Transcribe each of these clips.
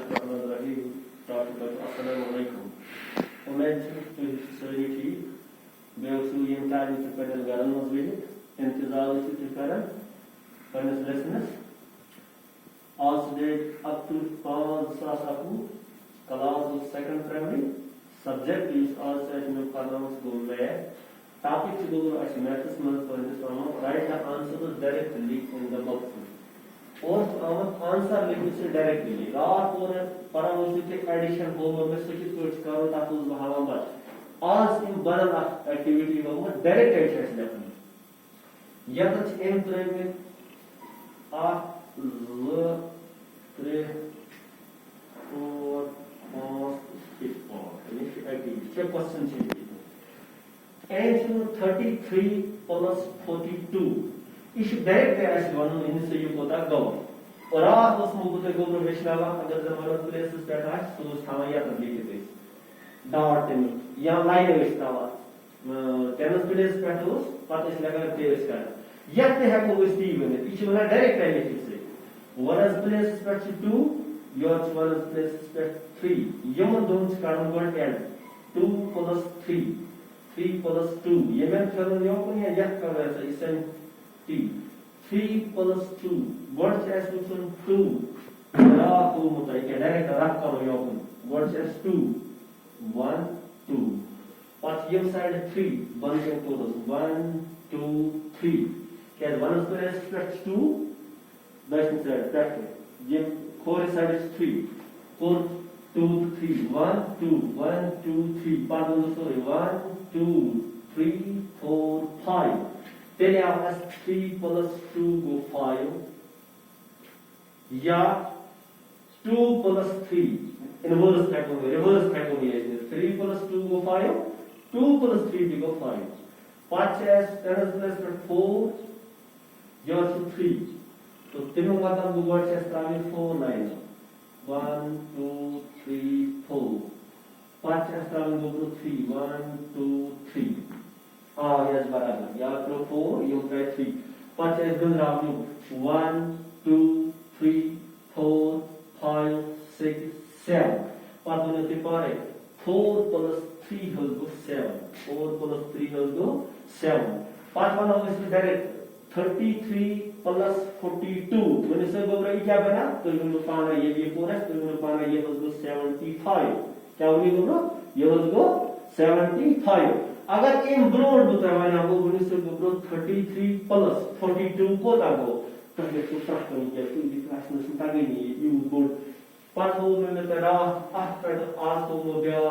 Assalamualaikum. Umed sari ठीक बेवसू यम तालीम से पहले गरम मजबूत इंतजार से करें पहले listeners आज date up to 5 class of second primary subject is also as we pronounce go there topic to go as mathematics for this one write the answer directly in the box और answer लिखने से directly रात और परामर्श के addition होमो में सचित coach करो ताकि उस बहावा बच आज इन बनल एक्टिविटी को डायरेक्ट एडिशन लिखने या तो इन प्लेन में आ ल 3 4 5 6 ये एक्टिविटी क्या क्वेश्चन चाहिए एंड 33 plus 42 इस डायरेक्ट ऐसे वालों ने इनसे ये पता गौ और आप उस मुद्दे को प्रोफेशनल अगर जमानत प्लेसेस बैठा है तो उस थाना या तब लिखे थे डाउट इन या लाइन में इस्तावा टेनिस प्लेस बैठा उस पता इस लगा प्लेस का या ते है को इस टीम में पीछे वाला डायरेक्ट है लिखे से वन इज प्लेस बैठ 2 योर वन इज प्लेस बैठ 3 यमन दोनों कारण वन एंड 2 plus 3 3 plus 2 ये मैं चलो यो को ये या कर रहा है इसे 3 plus 2 what is between 2 ra ko mutai ke direct rak karo yo what is 2 1 2 what your side 3 1 can total 1 2 3 ke 1 square is 2 that's inside that ye 4 side is 3 4 2 3 1 2 1 2 3 pardon sorry 1 2 3 4 5 then I have 3 plus 2 go 5 या 2 plus 3 reverse factorial 3 plus 2 go 5 2 plus 3 go 5 5 as 10 plus 4 yours 3 तो तीनों मतलब Google से start 4 9 1 2 3 4 5 as start Google 3 1 2 3 yes बराबर या तो 4 you try 3 5 as good रावनु 1 2 3 4 5 6 7 पाँच बने थे पारे 4 plus 3 will go 7 4 plus 3 will go 7 पाँच बना इसमें डायरेक्ट 33 plus 42 मैंने सब बोला ये क्या बना तो ये लोग पाना ये 4 है तो ये लोग पाना ये will go 75 क्या होगी बोलो ये will go 75 अगर इन ब्रोड बताया वो 33 plus 42 को ताको तो ये सूत्र करेंगे तो ये क्लास में सुनता गई नहीं यू बोर्ड पांच हो में तेरा आफ्टर आज तो वो गया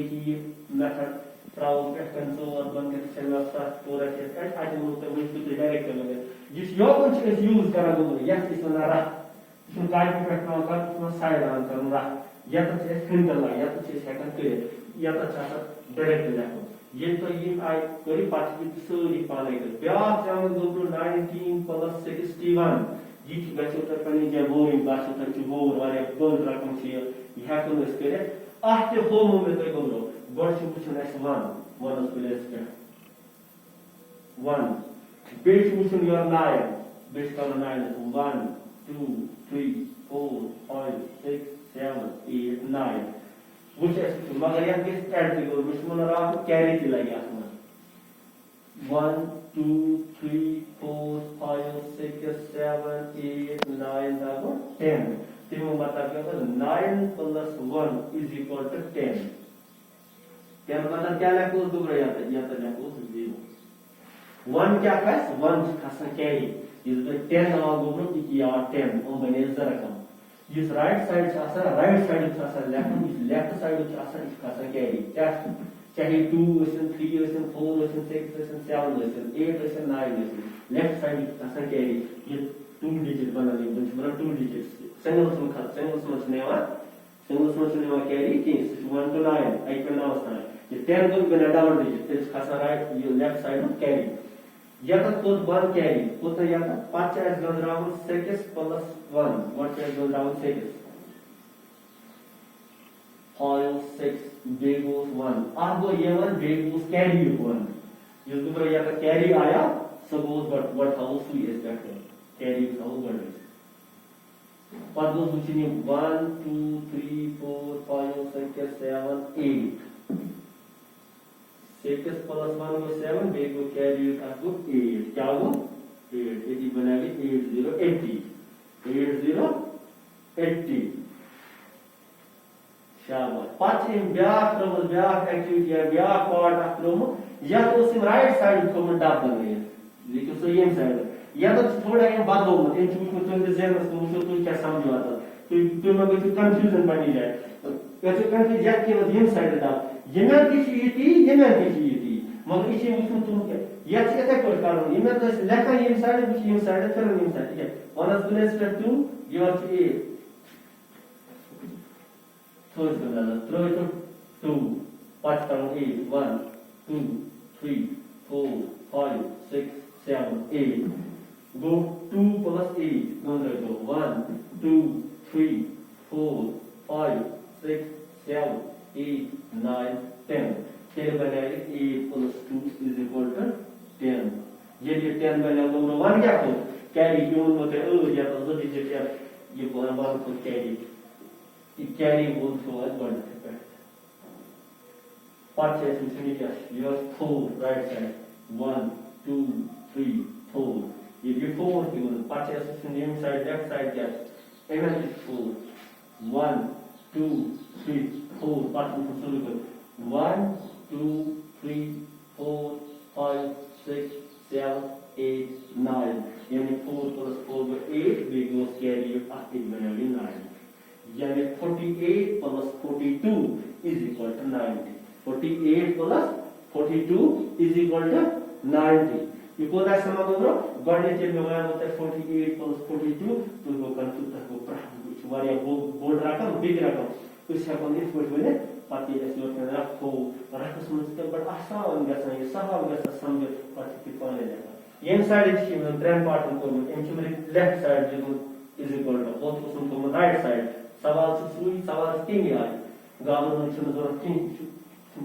एक ही मेथड प्राउड का कंट्रोल बन के चलना स्टार्ट हो रहा है and I don't know the way to direct में जिस यो कुछ इज यूज करा दो या इसमें ना रहा इसमें गाइड में रखना होगा इसमें साइड आन करना या तो चेस फिंगर ला या तो चेस हैकर के या तो चाहता डायरेक्ट जाओ ये तो ये आई कोई पार्ट की सूरी पाले कर ब्याह जाम गुरु 19 plus 61 ये की बच्चों तक पनी जे वो इन बात तक जो वो वाले गोल रकम थी यह को इसके आफ्टर होम में तो गुरु वर्ष कुछ नेक्स्ट 1 1 प्लेस पे 1 बेस कुछ योर 9 बेस का 9 1 2 3 4 5 6 7 8 9 which is मगर यहाँ किस ऐड की कोई मुश्किल ना रहा तो कैरी दिलाई आसमान 1 2 3 4 5 6 7 8 9 दागो 10 तीनों बता क्या होता 9 plus 1 is equal to 10 क्या मतलब क्या लेको दूर रहा था यहाँ तक लेको 0 1 क्या कैस 1 खासा कैरी इस पर 10 और गुब्रो की किया 10 और बने जरा कम इस राइट साइड से आसा राइट साइड से आसा लेफ्ट साइड से आसा इस खासा कैरी चाहे 2 lesson 3 lesson 4 lesson 6 lesson 7 lesson 8 lesson 9 lesson left side आसा कैरी ये 2 डिजिट बना ले बंच बना 2 डिजिट्स सिंगल समझने कैरी कि 1 to 9 आई पे ना होता है ये 10 को बना डबल डिजिट इस खासा राइट ये लेफ्ट साइड में कैरी या तो कोड 1 कैरी कोड या तो 5 S goes round 6 plus 1 what is goes down 6 5 6 j goes 1 आगो ये 1 j goes carry 1 ये तो या तो कैरी आया suppose but what house we is that carry how what is पर दो सूची 1 2 3 7, 8. 6 plus 1 go 7, we go carry it up to 8. क्या हो? 8. ये बनेगी 8 0 80. 8 0 80. शाबाश. पाँच इन ब्याक रमल ब्याक एक्टिविटी है ब्याक पार्ट ऑफ रमल या तो सिम राइट साइड को मन डाब बन गया. लेकिन सो ये साइड या तो थोड़ा इन बाद हो इन चीज को तो जेन को तो क्या समझ आता तो मैं कुछ कंफ्यूजन बनी जाए कैसे कंफ्यूज या कि वो ये साइड डाब ये में किसी मगर इसे मुझे तुम क्या या ऐसा कोई कारण ये में तो लेखा ये साइड फिर ये साइड ठीक है 1 is placed at 2 give us 8 throw it to 2 5 down 8 1 2 3 4 5 6 7 8 go 2 plus 8 go 1 2 3 4 5 6 7 8 9 10 10 बनेगा 8 plus 2 is equal to 10 ये 10 बनेगा तो 1 क्या हो कैरी क्यों होते या तो डिजिट या ये वन को कैरी बोल थ्रो एज वन पांच है इसमें क्या यू हैव 4 राइट साइड 1 2 3 4 ये भी 4 ही होगा पांच है इसमें साइड लेफ्ट साइड क्या एवन इज 4 1 2 3 4 पांच को शुरू करो 1 2 3 4 5 6 7 8 9 यानी 4 plus 4 by 8 we go carry it up in value 9 यानी 48 plus 42 is equal to 90 48 plus 42 is equal to 90 ये कोई ऐसा ना बोलो बढ़ने के लिए होगा होता है 48 plus 42 तो वो कंफ्यूज हो कुछ वारिया बोल रकम बिग रकम कुछ अपन इस कुछ बोले पाती ऐसे लोग ने रखो रखो समझते बट आसान गया ये सहाल गया समझ पाती की पाने लगा ये साइड की में ग्रैंड पार्ट को मेरी लेफ्ट साइड जो इज इक्वल टू बोथ को राइट साइड सवाल से सुई सवाल तीन आए गालों में जरूरत नहीं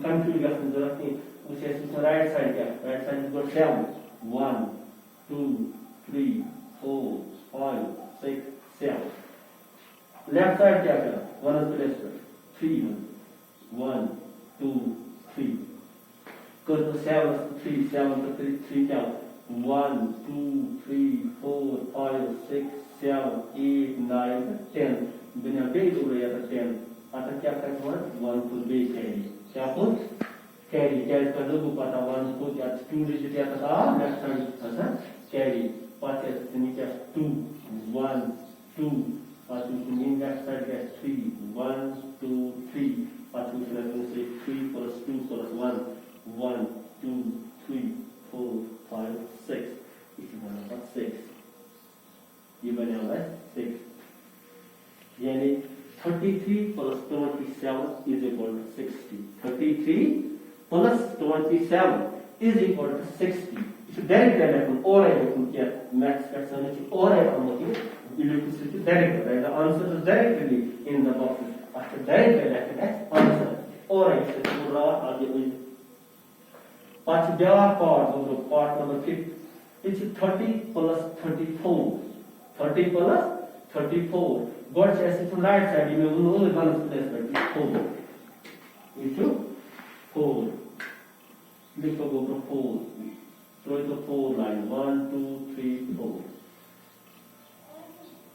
कंफ्यूज करने की जरूरत नहीं उसे उसमें राइट साइड क्या right side is equal 7 1 2 3 4 5 6 7 left side क्या करा 1 प्लस 3 1 2 3 कर तो 7 3 7 तो 3 क्या 1 2 3 4 5 6 7 8 9 10 बिना बेस हो गया था 10 आता क्या करना 1 को बेस कैरी क्या को कैरी कर दो पता 1 को क्या 2 डिजिट या था लेफ्ट साइड था कैरी पांच से नीचे 2 1 2 पांच से लेफ्ट साइड का 3 1 2 3 पांच से 3 plus 2 plus 1 1 2 3 4 5 6 इसी बना 6 ये बने हुआ है 6 यानी 33 plus 27 is equal to 60 33 plus 27 is equal to 60 इसे डायरेक्ट लेकर और है क्या मैथ्स का समझ और है हम लोग इलेक्ट्रिसिटी डायरेक्ट है the answer is directly in the box after direct लेकर आंसर और है इसे पूरा आगे पांच ब्याह part number 5 it's 30 plus 34 30 plus 34 God says it's on right side you know only one placement is 4 into 4 lift up over 4 throw it to 4 line 1 2 3 4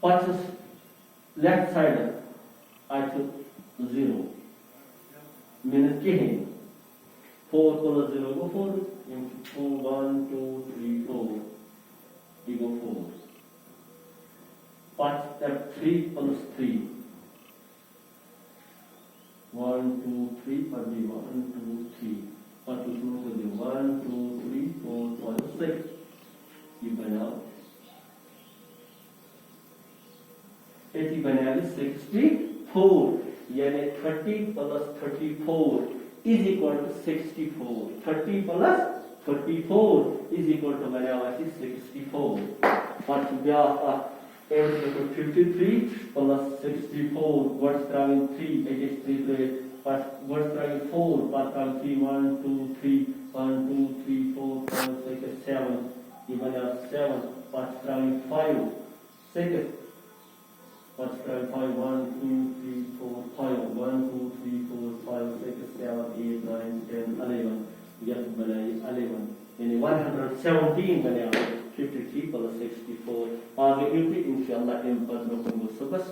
pass left side I took 0 means kidding 4 plus 0 go 4 into 1 2 3 4 we go 4 5 step 3 plus 3 1 2 3 पर भी 1 2 3 पर दूसरों को भी 1 2 3 4 5 6 ये बना 80 बनेगा 64 यानी 30 plus 34 is equal to 64 30 plus 34 is equal to बनेगा 64 और ब्याह 53 plus 64 what's drawing 3 it is 3 play but what's drawing 4 but drawing 3 1 2 3 1 2 3 4 5 6 7 even 7 but drawing 5 6 what's drawing 5 1 2 3 4 5 1 2 3 4 7, 8, 9, 10, 11. Get बनाई 11. यानी 117 बने 53 plus 64. आगे इंशाल्लाह इन पद में सुबह